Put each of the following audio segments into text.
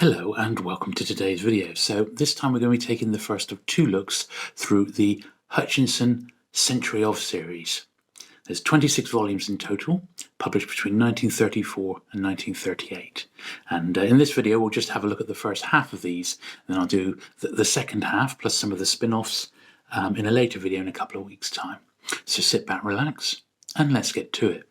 Hello and welcome to today's video. So this time we're going to be taking the first of two looks through the Hutchinson Century of series. There's 26 volumes in total, published between 1934 and 1938. And in this video we'll just have a look at the first half of these, and then I'll do the second half plus some of the spin-offs in a later video in a couple of weeks' time. So sit back, relax, and let's get to it.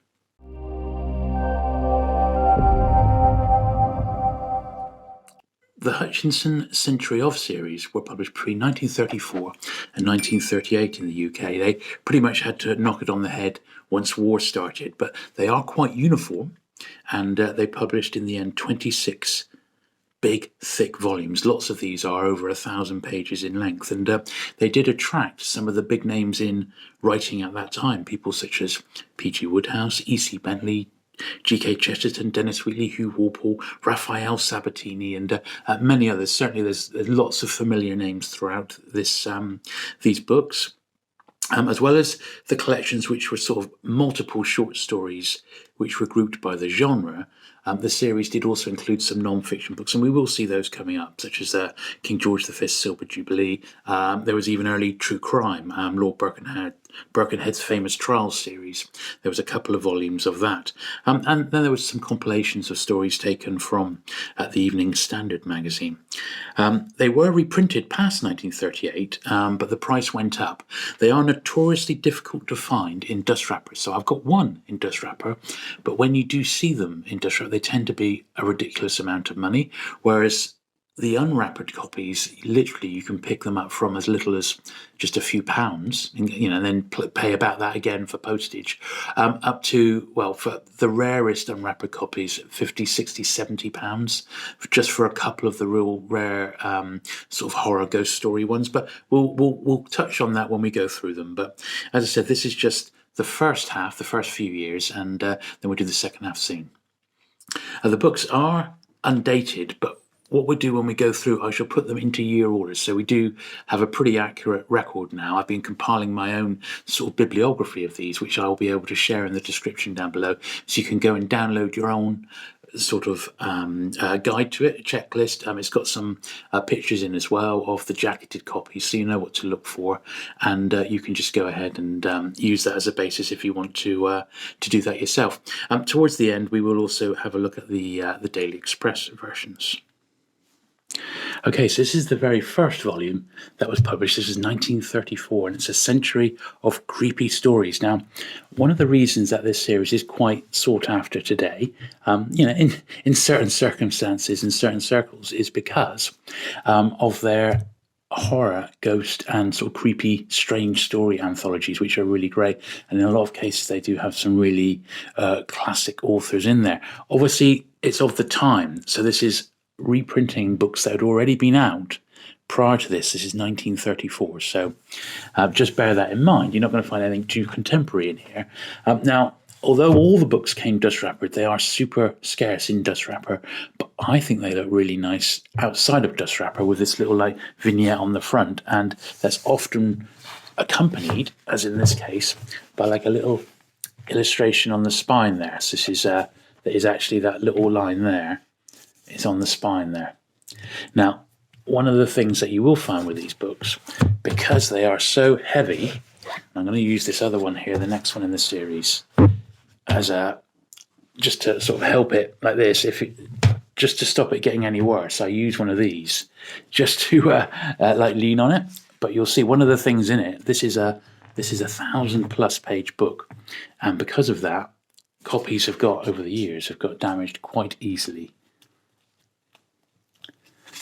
The Hutchinson Century of series were published between 1934 and 1938 in the UK. They pretty much had to knock it on the head once war started, but they are quite uniform, and they published in the end 26 big, thick volumes. Lots of these are over 1,000 pages in length, and they did attract some of the big names in writing at that time, people such as P.G. Wodehouse, E.C. Bentley, G.K. Chesterton, Dennis Wheatley, Hugh Walpole, Rafael, Sabatini, and many others. Certainly there's lots of familiar names throughout these books, as well as the collections which were sort of multiple short stories which were grouped by the genre. The series did also include some non-fiction books, and we will see those coming up, such as King George V's Silver Jubilee. There was even early true crime, Lord Birkenhead's famous Trials series. There was a couple of volumes of that. And then there was some compilations of stories taken from the Evening Standard magazine. They were reprinted past 1938, but the price went up. They are notoriously difficult to find in dust wrappers. So I've got one in dust wrapper, but when you do see them in dust wrapper, they tend to be a ridiculous amount of money, whereas the unwrappered copies, literally you can pick them up from as little as just a few pounds, and then pay about that again for postage, up to, well, for the rarest unwrappered copies, 50, 60, 70 pounds, just for a couple of the real rare sort of horror ghost story ones. But we'll touch on that when we go through them. But as I said, this is just the first half, the first few years, and then we'll do the second half soon. The books are undated, but what we do when we go through, I shall put them into year orders. So we do have a pretty accurate record now. I've been compiling my own sort of bibliography of these, which I'll be able to share in the description down below. So you can go and download your own sort of guide to it, a checklist. It's got some pictures in as well of the jacketed copies, so you know what to look for, and you can just go ahead and use that as a basis if you want to do that yourself. Towards the end, we will also have a look at the Daily Express versions. Okay, so this is the very first volume that was published. This is 1934, and it's a century of creepy stories. Now, one of the reasons that this series is quite sought after today, in certain circumstances, in certain circles, is because of their horror, ghost, and sort of creepy, strange story anthologies, which are really great. And in a lot of cases, they do have some really classic authors in there. Obviously, it's of the time, so this is reprinting books that had already been out prior to this. This is 1934, so just bear that in mind. You're not going to find anything too contemporary in here. Now, although all the books came dust wrappered, they are super scarce in dust wrapper, but I think they look really nice outside of dust wrapper with this little like vignette on the front, and that's often accompanied, as in this case, by like a little illustration on the spine there. So this is that is actually that little line there. It's on the spine there. Now, one of the things that you will find with these books, because they are so heavy, I'm going to use this other one here, the next one in the series, as just to sort of help it like this. Just to stop it getting any worse, I use one of these just to like lean on it. But you'll see one of the things in it. This is a 1,000+ page book, and because of that, copies over the years have got damaged quite easily.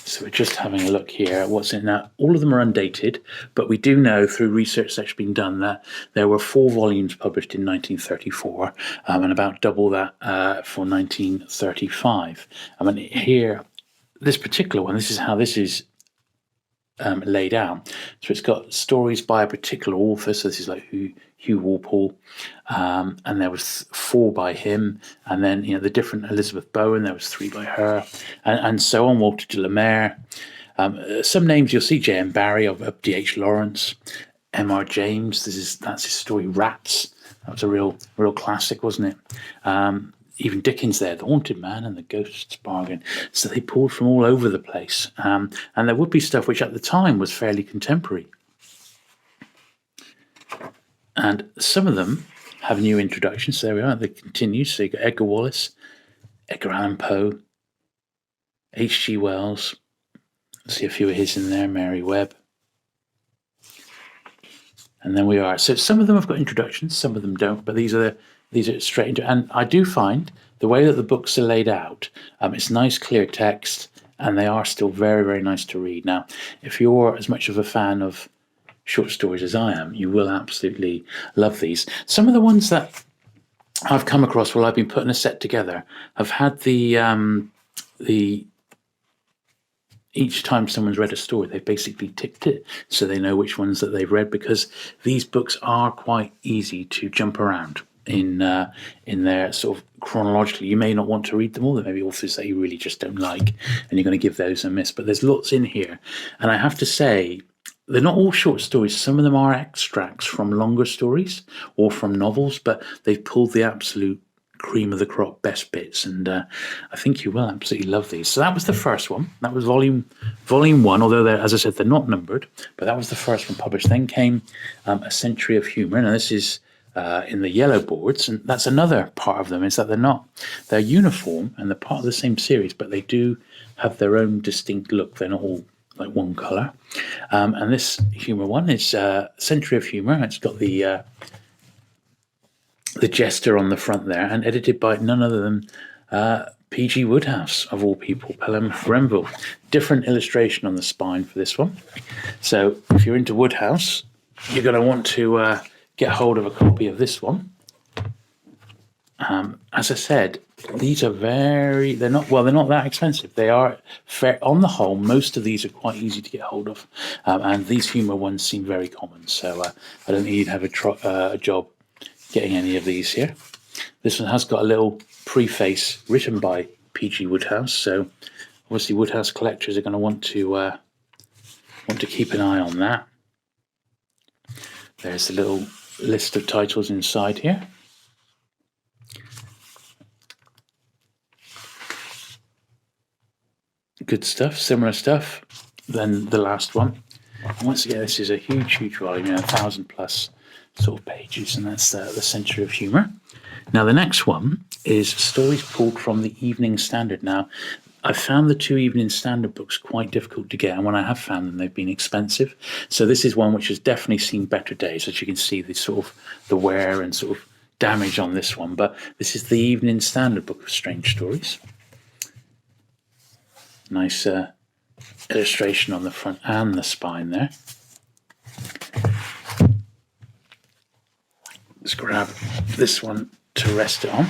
So we're just having a look here at what's in that. All of them are undated, but we do know through research that's been done that there were 4 volumes published in 1934, and about double that for 1935. I mean, here, this particular one, this is how this is laid out. So it's got stories by a particular author. So this is like Hugh Walpole, and there was 4 by him, and then the different Elizabeth Bowen, there was 3 by her, and so on. Walter de la Mare. Some names you'll see: J.M. Barrie of D.H. Lawrence, M.R. James. That's his story Rats. That was a real classic, wasn't it? even Dickens there, The Haunted Man and The Ghost's Bargain. So they pulled from all over the place. And there would be stuff which at the time was fairly contemporary. And some of them have new introductions. So there we are, they continue. So you've got Edgar Wallace, Edgar Allan Poe, H.G. Wells. See a few of his in there, Mary Webb. And then we are. So some of them have got introductions, some of them don't, but these are straight into. And I do find the way that the books are laid out, it's nice, clear text, and they are still very, very nice to read. Now, if you're as much of a fan of short stories as I am, you will absolutely love these. Some of the ones that I've come across while I've been putting a set together have had the each time someone's read a story, they've basically ticked it so they know which ones that they've read, because these books are quite easy to jump around in their sort of chronologically. You may not want to read them all. There may be authors that you really just don't like, and you're going to give those a miss. But there's lots in here, and I have to say, they're not all short stories. Some of them are extracts from longer stories or from novels, but they've pulled the absolute cream of the crop, best bits, and I think you will absolutely love these. So that was the first one. That was volume one, although as I said, they're not numbered, but that was the first one published. Then came A Century of Humour. Now this is in the yellow boards, and that's another part of them, is that they're uniform and they're part of the same series, but they do have their own distinct look. They're not all like one colour. And this humour one is Century of Humour. It's got the jester on the front there, and edited by none other than P.G. Wodehouse, of all people, Pelham Renville. Different illustration on the spine for this one. So if you're into Wodehouse, you're going to want to get hold of a copy of this one. As I said, these are they're not that expensive. They are fair on the whole. Most of these are quite easy to get hold of, and these humour ones seem very common. So I don't think you'd have a job getting any of these here. This one has got a little preface written by P.G. Wodehouse, so obviously Wodehouse collectors are going to want to keep an eye on that. There's a little list of titles inside here. Good stuff, similar stuff than the last one. And once again, this is a huge, huge volume, 1,000 plus sort of pages, and that's the Century of Humour. Now the next one is stories pulled from the Evening Standard. Now I found the two Evening Standard books quite difficult to get, and when I have found them, they've been expensive. So this is one which has definitely seen better days. As you can see, the wear and sort of damage on this one, but this is the Evening Standard book of strange stories. Nice illustration on the front and the spine there. Let's grab this one to rest it on.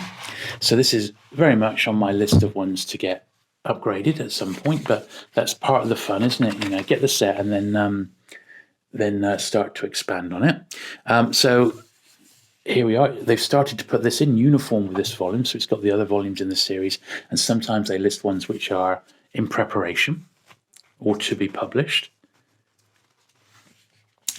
So this is very much on my list of ones to get upgraded at some point, but that's part of the fun, isn't it? Get the set and then start to expand on it. So here we are. They've started to put this in uniform with this volume, so it's got the other volumes in the series, and sometimes they list ones which are in preparation or to be published.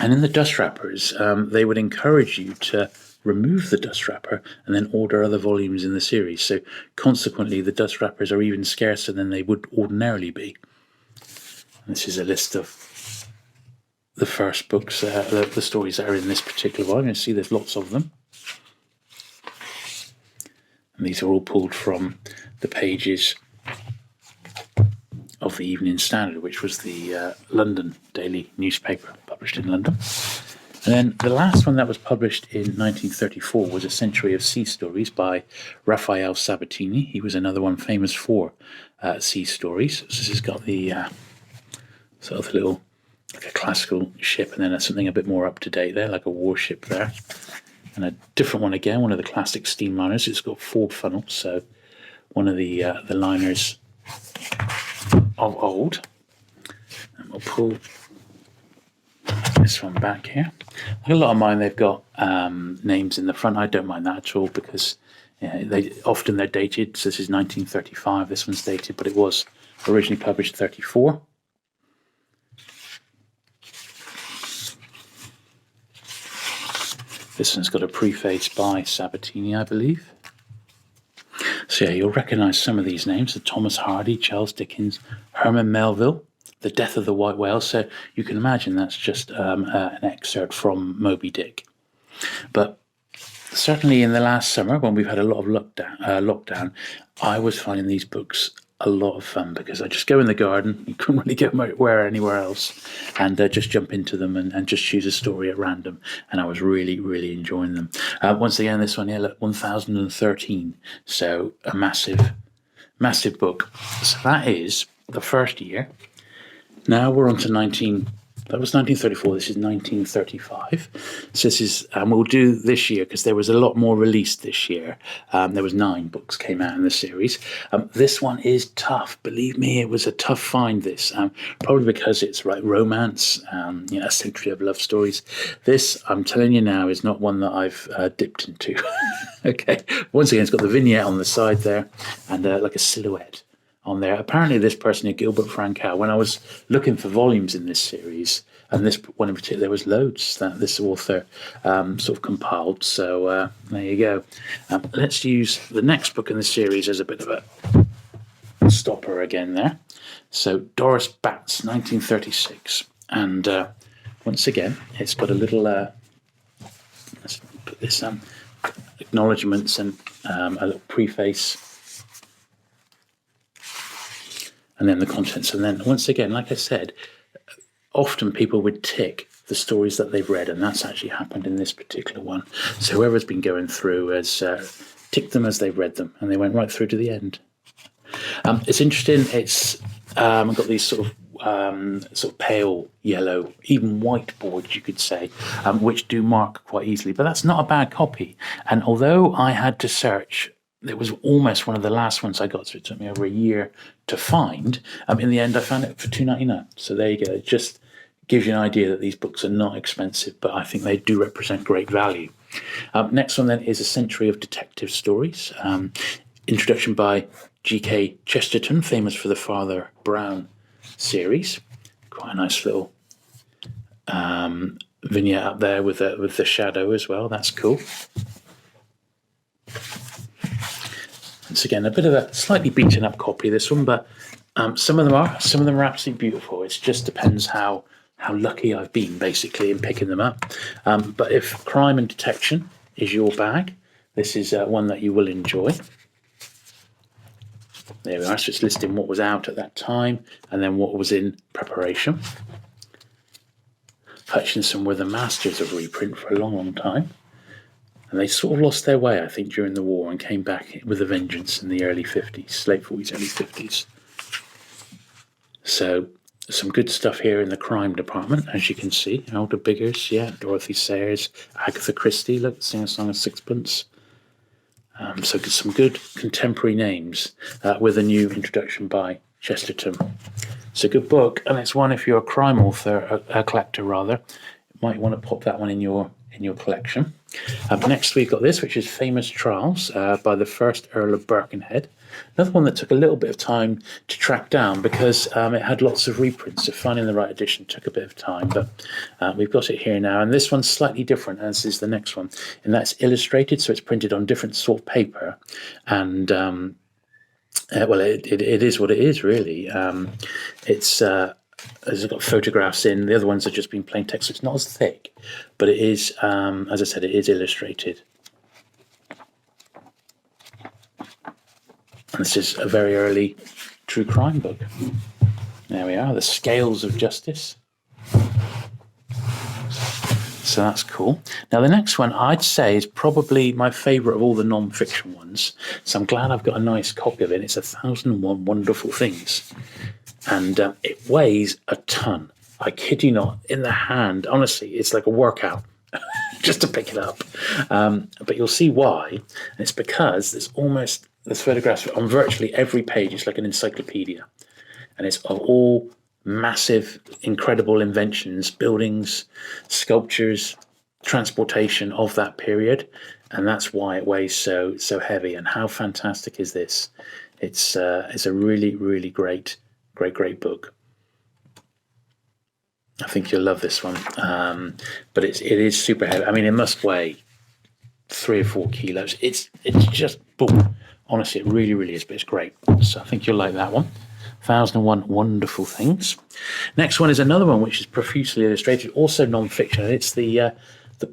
And in the dust wrappers, they would encourage you to remove the dust wrapper and then order other volumes in the series. So consequently, the dust wrappers are even scarcer than they would ordinarily be. And this is a list of the first books, the stories that are in this particular volume. You see there's lots of them. And these are all pulled from the pages of the Evening Standard, which was the London daily newspaper published in London. And then the last one that was published in 1934 was A Century of Sea Stories by Rafael Sabatini. He was another one famous for sea stories. So this has got the sort of little, like a classical ship, and then something a bit more up to date there, like a warship there. And a different one again, one of the classic steam liners. It's got 4 funnels, so one of the liners of old. And we'll pull this one back here. A lot of mine, they've got names in the front. I don't mind that at all, because they're dated. So this is 1935. This one's dated, but it was originally published 34. This one's got a preface by Sabatini, I believe. So yeah, you'll recognise some of these names: the Thomas Hardy, Charles Dickens, Herman Melville, The Death of the White Whale. So you can imagine that's just an excerpt from Moby Dick. But certainly in the last summer, when we've had a lot of lockdown, I was finding these books a lot of fun because I just go in the garden. You couldn't really go anywhere else, and just jump into them and just choose a story at random. And I was really, really enjoying them. Once again, this one here, look, 1013. So a massive, massive book. So that is the first year. Now we're on to 1934. This is 1935. So this is, and we'll do this year because there was a lot more released this year. There was 9 books came out in the series. This one is tough. Believe me, it was a tough find. This probably because it's romance, a century of love stories. This, I'm telling you now, is not one that I've dipped into. Okay. Once again, it's got the vignette on the side there and like a silhouette on there. Apparently this person here, Gilbert Frankel, when I was looking for volumes in this series, and this one in particular, there was loads that this author sort of compiled. So there you go. Let's use the next book in the series as a bit of a stopper again there. So Doris Batts, 1936. And once again, it's got a little, let's put this acknowledgements and a little preface. And then the contents. And then once again, like I said, often people would tick the stories that they've read, and that's actually happened in this particular one. So whoever's been going through has ticked them as they've read them, and they went right through to the end. It's interesting. It's got these sort of pale yellow, even white boards, you could say, which do mark quite easily. But that's not a bad copy. And although I had to search, it was almost one of the last ones I got, so it took me over a year to find. In the end, I found it for $2.99. So there you go. It just gives you an idea that these books are not expensive, but I think they do represent great value. Next one then is A Century of Detective Stories. Introduction by G.K. Chesterton, famous for the Father Brown series. Quite a nice little vignette up there with the shadow as well. That's cool. Once again, a bit of a slightly beaten up copy of this one, but some of them are absolutely beautiful. It just depends how lucky I've been, basically, in picking them up. But if crime and detection is your bag, this is one that you will enjoy. There we are. So it's listing what was out at that time and then what was in preparation. Hutchinson were the masters of reprint for a long, long time. And they sort of lost their way, I think, during the war and came back with a vengeance in the early 50s, late 40s, early 50s. So some good stuff here in the crime department, as you can see. Elder Biggers, yeah, Dorothy Sayers, Agatha Christie, look, Sing a Song of Sixpence. So some good contemporary names with a new introduction by Chesterton. It's a good book, and it's one if you're a crime author, a collector rather, you might want to pop that one in your collection. Next we've got this, which is Famous Trials by the first Earl of Birkenhead. Another one that took a little bit of time to track down because it had lots of reprints, so finding the right edition took a bit of time, but we've got it here now. And this one's slightly different, as is the next one, and that's illustrated, so it's printed on different sort of paper. And well, it is what it is, really. It's got photographs in. The other ones have just been plain text, so it's not as thick, but it is, as I said, it is illustrated. And this is a very early true crime book. There we are, The Scales of Justice. So that's cool. Now the next one I'd say is probably my favourite of all the non-fiction ones. So I'm glad I've got a nice copy of it. It's 1001 Wonderful Things. And it weighs a ton. I kid you not, in the hand. Honestly, it's like a workout just to pick it up. But you'll see why. And it's because there's photographs on virtually every page. It's like an encyclopedia. And it's of all massive, incredible inventions, buildings, sculptures, transportation of that period. And that's why it weighs so heavy. And how fantastic is this? It's a really, really great book. I think you'll love this one. But it is super heavy. I mean, it must weigh 3 or 4 kilos. It's just boom, Honestly, it really, really is, but it's great. So I think you'll like that one. 1001 Wonderful Things. Next one is another one which is profusely illustrated, also non-fiction. It's the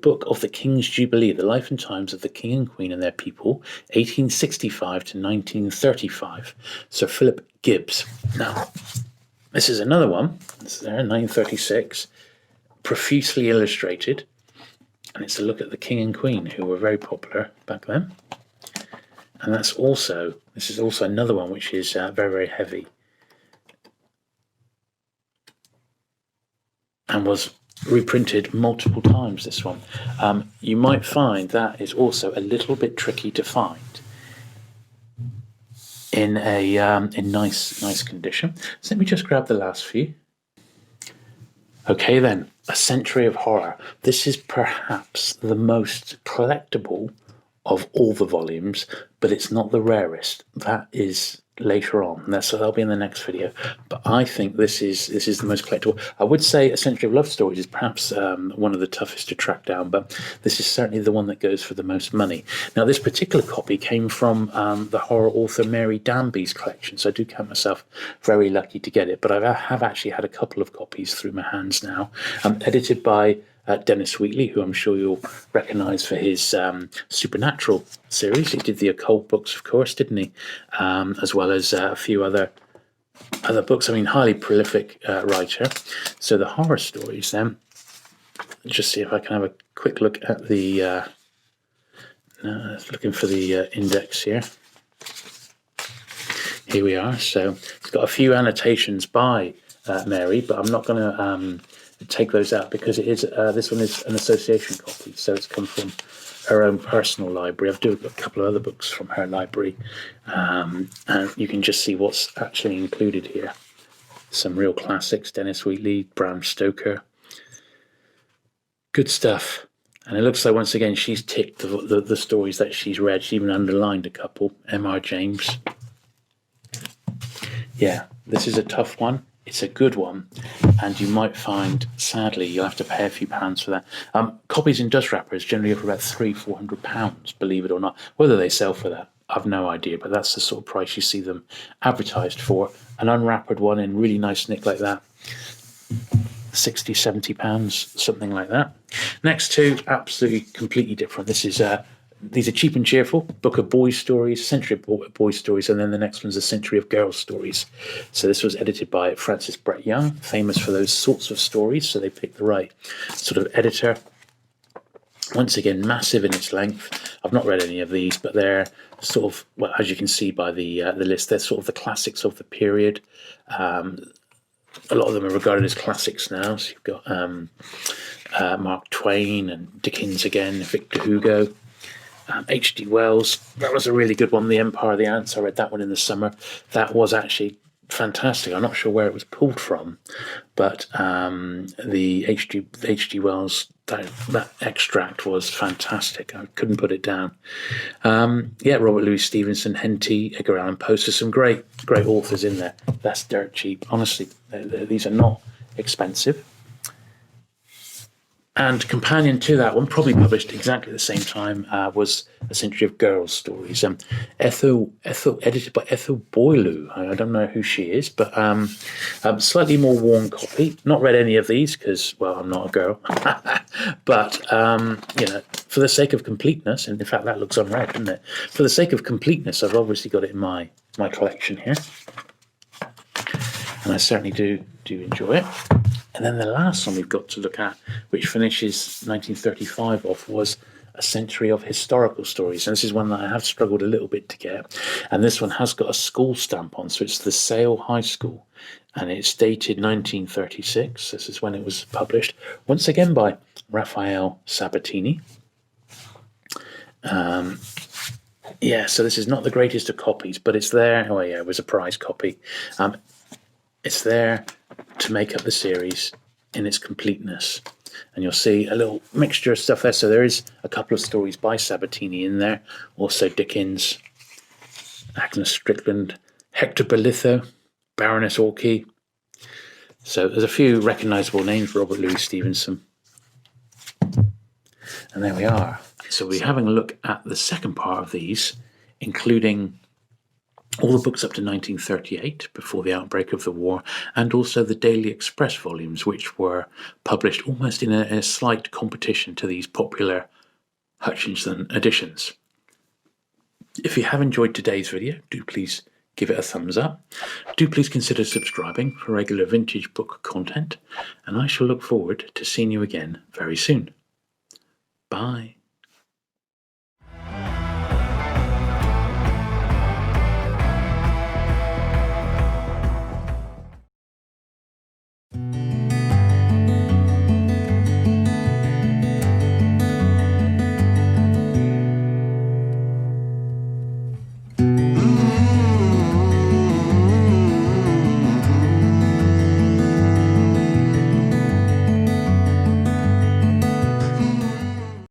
book of the King's Jubilee, the life and times of the King and Queen and their people, 1865 to 1935. Sir Philip Gibbs. Now, this is another one. It's there, 1936, profusely illustrated, and it's a look at the King and Queen, who were very popular back then. And this is also another one which is very, very heavy, and was reprinted multiple times, this one. You might find that is also a little bit tricky to find in nice condition. So let me just grab the last few. Okay then, A Century of Horror. This is perhaps the most collectible of all the volumes, but it's not the rarest. That is later on. So that'll be in the next video. But I think this is the most collectible. I would say A Century of Love Stories is perhaps one of the toughest to track down, but this is certainly the one that goes for the most money. Now, this particular copy came from the horror author Mary Danby's collection, so I do count myself very lucky to get it. But I have actually had a couple of copies through my hands now, edited by Dennis Wheatley, who I'm sure you'll recognise for his Supernatural series. He did the occult books, of course, didn't he? As well as a few other books. I mean, highly prolific writer. So the horror stories then, just see if I can have a quick look at the, looking for the index here. Here we are. So it's got a few annotations by Mary, but I'm not going to take those out because it is this one is an association copy, so it's come from her own personal library. I've done a couple of other books from her library, and you can just see what's actually included here. Some real classics: Dennis Wheatley, Bram Stoker. Good stuff. And it looks like once again she's ticked the stories that she's read. She even underlined a couple. M.R. James. Yeah, this is a tough one. It's a good one, and you might find, sadly, you'll have to pay a few pounds for that. Copies in dust wrappers generally go for about £300-400, believe it or not. Whether they sell for that, I've no idea, but that's the sort of price you see them advertised for. An unwrappered one in really nice nick like that, £60-70, something like that. Next two, absolutely completely different. This is these are Cheap and Cheerful, book of boys' stories, Century of boys' stories, and then the next one's A Century of girls' stories. So this was edited by Francis Brett Young, famous for those sorts of stories, so they picked the right sort of editor. Once again, massive in its length. I've not read any of these, but they're sort of, well, as you can see by the list, they're sort of the classics of the period. A lot of them are regarded as classics now. So you've got Mark Twain and Dickens again, Victor Hugo. H.G. Wells, that was a really good one. The Empire of the Ants, I read that one in the summer. That was actually fantastic. I'm not sure where it was pulled from, but the H.G. Wells, that extract was fantastic. I couldn't put it down. Robert Louis Stevenson, Henty, Edgar Allan Poe, so some great authors in there. That's dirt cheap. Honestly, these are not expensive. And companion to that one, probably published exactly the same time, was A Century of Girls' Stories. Ethel, edited by Ethel Boileau. I don't know who she is, but slightly more worn copy. Not read any of these because, well, I'm not a girl. But for the sake of completeness, and in fact that looks unread, doesn't it? For the sake of completeness, I've obviously got it in my collection here, and I certainly do enjoy it. And then the last one we've got to look at, which finishes 1935 off, was A Century of Historical Stories. And this is one that I have struggled a little bit to get. And this one has got a school stamp on, so it's the Sale High School. And it's dated 1936. This is when it was published. Once again by Rafael Sabatini. So this is not the greatest of copies, but it's there. Oh yeah, it was a prize copy. It's there to make up the series in its completeness, and you'll see a little mixture of stuff there. So there is a couple of stories by Sabatini in there, also Dickens, Agnes Strickland, Hector Bolitho, Baroness Orkey. So there's a few recognisable names, Robert Louis Stevenson. And there we are. So we're having a look at the second part of these, including all the books up to 1938, before the outbreak of the war, and also the Daily Express volumes, which were published almost in a slight competition to these popular Hutchinson editions. If you have enjoyed today's video, do please give it a thumbs up. Do please consider subscribing for regular vintage book content, and I shall look forward to seeing you again very soon. Bye.